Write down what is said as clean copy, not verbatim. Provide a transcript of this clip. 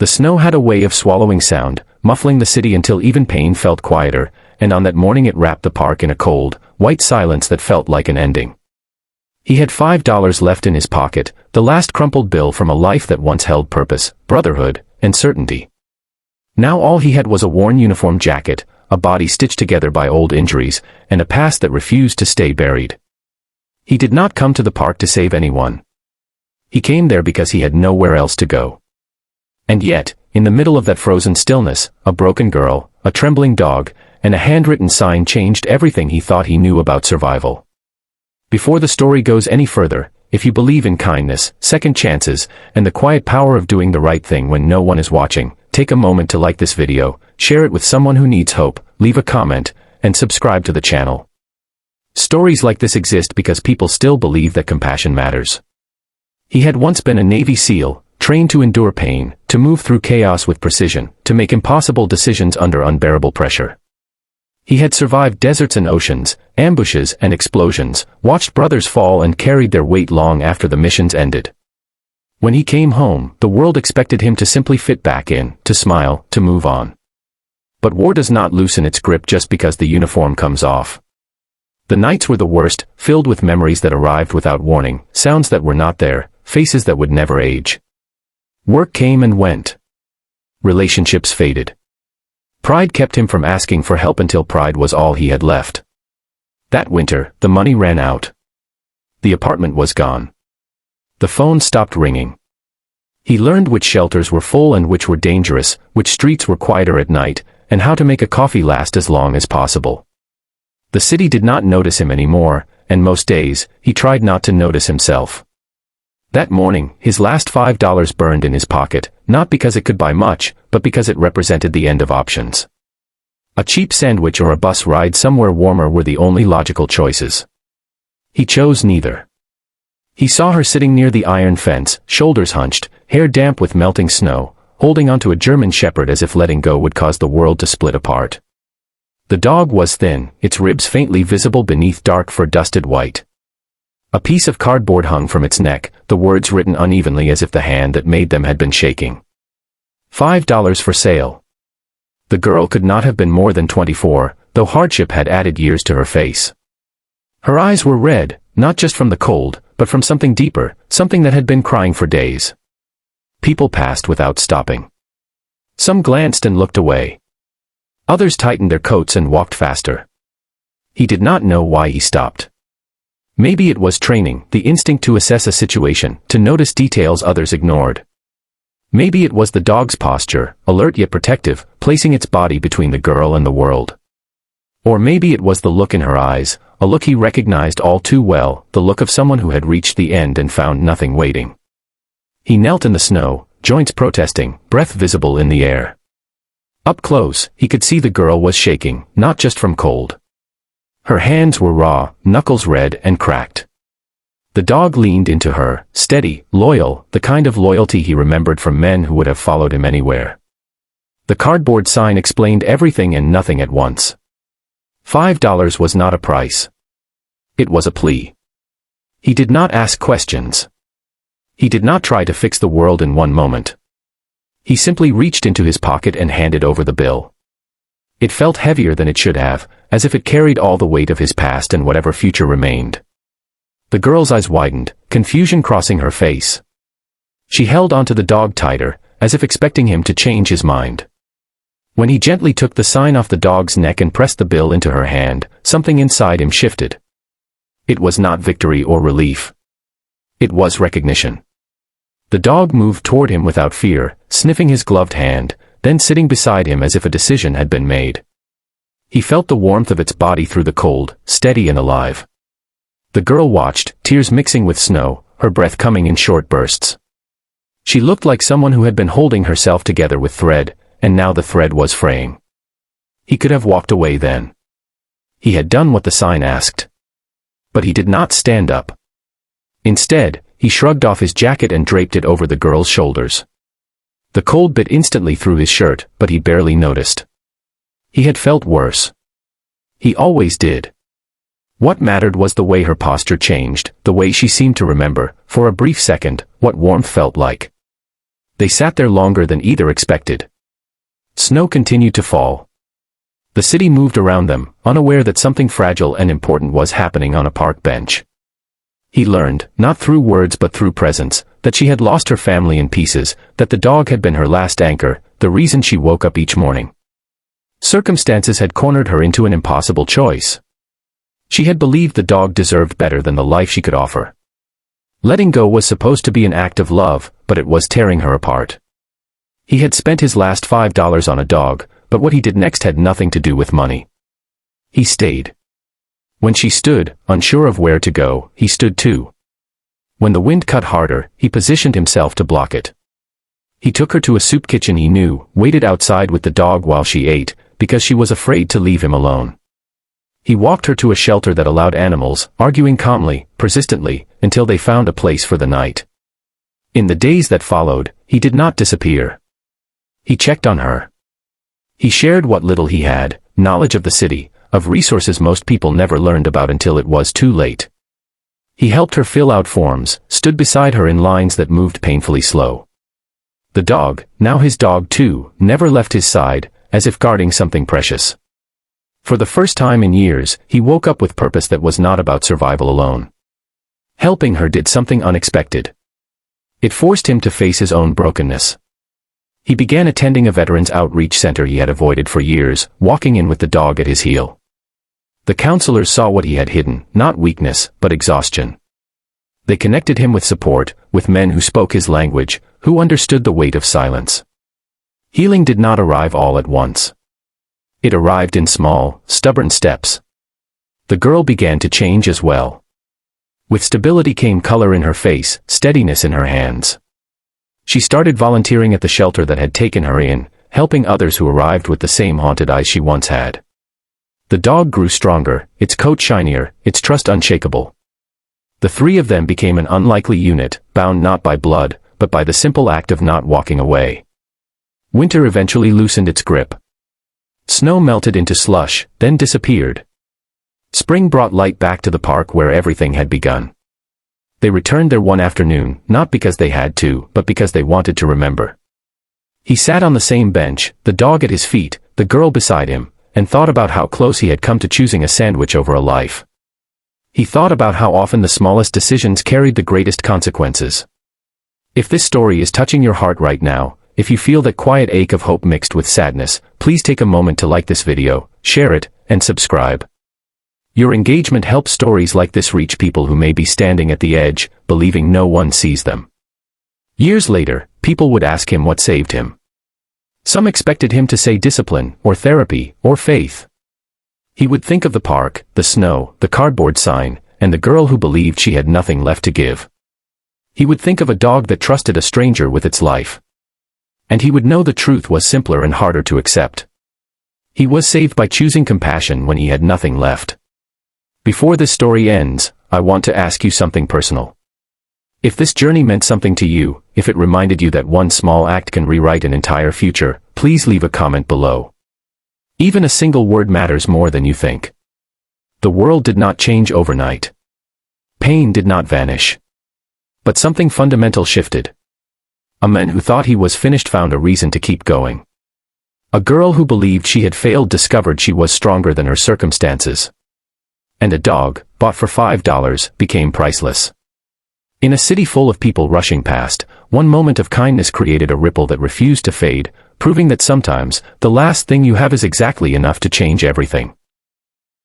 The snow had a way of swallowing sound, muffling the city until even pain felt quieter, and on that morning it wrapped the park in a cold, white silence that felt like an ending. He had $5 left in his pocket, the last crumpled bill from a life that once held purpose, brotherhood, and certainty. Now all he had was a worn uniform jacket, a body stitched together by old injuries, and a past that refused to stay buried. He did not come to the park to save anyone. He came there because he had nowhere else to go. And yet, in the middle of that frozen stillness, a broken girl, a trembling dog, and a handwritten sign changed everything he thought he knew about survival. Before the story goes any further, if you believe in kindness, second chances, and the quiet power of doing the right thing when no one is watching, take a moment to like this video, share it with someone who needs hope, leave a comment, and subscribe to the channel. Stories like this exist because people still believe that compassion matters. He had once been a Navy SEAL, trained to endure pain, to move through chaos with precision, to make impossible decisions under unbearable pressure. He had survived deserts and oceans, ambushes and explosions, watched brothers fall and carried their weight long after the missions ended. When he came home, the world expected him to simply fit back in, to smile, to move on. But war does not loosen its grip just because the uniform comes off. The nights were the worst, filled with memories that arrived without warning, sounds that were not there, faces that would never age. Work came and went. Relationships faded. Pride kept him from asking for help until pride was all he had left. That winter, the money ran out. The apartment was gone. The phone stopped ringing. He learned which shelters were full and which were dangerous, which streets were quieter at night, and how to make a coffee last as long as possible. The city did not notice him anymore, and most days, he tried not to notice himself. That morning, his last $5 burned in his pocket, not because it could buy much, but because it represented the end of options. A cheap sandwich or a bus ride somewhere warmer were the only logical choices. He chose neither. He saw her sitting near the iron fence, shoulders hunched, hair damp with melting snow, holding onto a German shepherd as if letting go would cause the world to split apart. The dog was thin, its ribs faintly visible beneath dark fur-dusted white. A piece of cardboard hung from its neck, the words written unevenly as if the hand that made them had been shaking. $5 for sale. The girl could not have been more than 24, though hardship had added years to her face. Her eyes were red, not just from the cold, but from something deeper, something that had been crying for days. People passed without stopping. Some glanced and looked away. Others tightened their coats and walked faster. He did not know why he stopped. Maybe it was training, the instinct to assess a situation, to notice details others ignored. Maybe it was the dog's posture, alert yet protective, placing its body between the girl and the world. Or maybe it was the look in her eyes, a look he recognized all too well, the look of someone who had reached the end and found nothing waiting. He knelt in the snow, joints protesting, breath visible in the air. Up close, he could see the girl was shaking, not just from cold. Her hands were raw, knuckles red and cracked. The dog leaned into her, steady, loyal, the kind of loyalty he remembered from men who would have followed him anywhere. The cardboard sign explained everything and nothing at once. $5 was not a price. It was a plea. He did not ask questions. He did not try to fix the world in one moment. He simply reached into his pocket and handed over the bill. It felt heavier than it should have, as if it carried all the weight of his past and whatever future remained. The girl's eyes widened, confusion crossing her face. She held onto the dog tighter, as if expecting him to change his mind. When he gently took the sign off the dog's neck and pressed the bill into her hand, something inside him shifted. It was not victory or relief. It was recognition. The dog moved toward him without fear, sniffing his gloved hand, then sitting beside him as if a decision had been made. He felt the warmth of its body through the cold, steady and alive. The girl watched, tears mixing with snow, her breath coming in short bursts. She looked like someone who had been holding herself together with thread, and now the thread was fraying. He could have walked away then. He had done what the sign asked. But he did not stand up. Instead, he shrugged off his jacket and draped it over the girl's shoulders. The cold bit instantly through his shirt, but he barely noticed. He had felt worse. He always did. What mattered was the way her posture changed, the way she seemed to remember, for a brief second, what warmth felt like. They sat there longer than either expected. Snow continued to fall. The city moved around them, unaware that something fragile and important was happening on a park bench. He learned, not through words but through presence, that she had lost her family in pieces, that the dog had been her last anchor, the reason she woke up each morning. Circumstances had cornered her into an impossible choice. She had believed the dog deserved better than the life she could offer. Letting go was supposed to be an act of love, but it was tearing her apart. He had spent his last $5 on a dog, but what he did next had nothing to do with money. He stayed. When she stood, unsure of where to go, he stood too. When the wind cut harder, he positioned himself to block it. He took her to a soup kitchen he knew, waited outside with the dog while she ate, because she was afraid to leave him alone. He walked her to a shelter that allowed animals, arguing calmly, persistently, until they found a place for the night. In the days that followed, he did not disappear. He checked on her. He shared what little he had, knowledge of the city, of resources most people never learned about until it was too late. He helped her fill out forms, stood beside her in lines that moved painfully slow. The dog, now his dog too, never left his side, as if guarding something precious. For the first time in years, he woke up with purpose that was not about survival alone. Helping her did something unexpected. It forced him to face his own brokenness. He began attending a veterans outreach center he had avoided for years, walking in with the dog at his heel. The counselors saw what he had hidden, not weakness, but exhaustion. They connected him with support, with men who spoke his language, who understood the weight of silence. Healing did not arrive all at once. It arrived in small, stubborn steps. The girl began to change as well. With stability came color in her face, steadiness in her hands. She started volunteering at the shelter that had taken her in, helping others who arrived with the same haunted eyes she once had. The dog grew stronger, its coat shinier, its trust unshakable. The three of them became an unlikely unit, bound not by blood, but by the simple act of not walking away. Winter eventually loosened its grip. Snow melted into slush, then disappeared. Spring brought light back to the park where everything had begun. They returned there one afternoon, not because they had to, but because they wanted to remember. He sat on the same bench, the dog at his feet, the girl beside him, and thought about how close he had come to choosing a sandwich over a life. He thought about how often the smallest decisions carried the greatest consequences. If this story is touching your heart right now, if you feel that quiet ache of hope mixed with sadness, please take a moment to like this video, share it, and subscribe. Your engagement helps stories like this reach people who may be standing at the edge, believing no one sees them. Years later, people would ask him what saved him. Some expected him to say discipline, or therapy, or faith. He would think of the park, the snow, the cardboard sign, and the girl who believed she had nothing left to give. He would think of a dog that trusted a stranger with its life. And he would know the truth was simpler and harder to accept. He was saved by choosing compassion when he had nothing left. Before this story ends, I want to ask you something personal. If this journey meant something to you, if it reminded you that one small act can rewrite an entire future, please leave a comment below. Even a single word matters more than you think. The world did not change overnight. Pain did not vanish. But something fundamental shifted. A man who thought he was finished found a reason to keep going. A girl who believed she had failed discovered she was stronger than her circumstances. And a dog, bought for $5, became priceless. In a city full of people rushing past, one moment of kindness created a ripple that refused to fade, proving that sometimes, the last thing you have is exactly enough to change everything.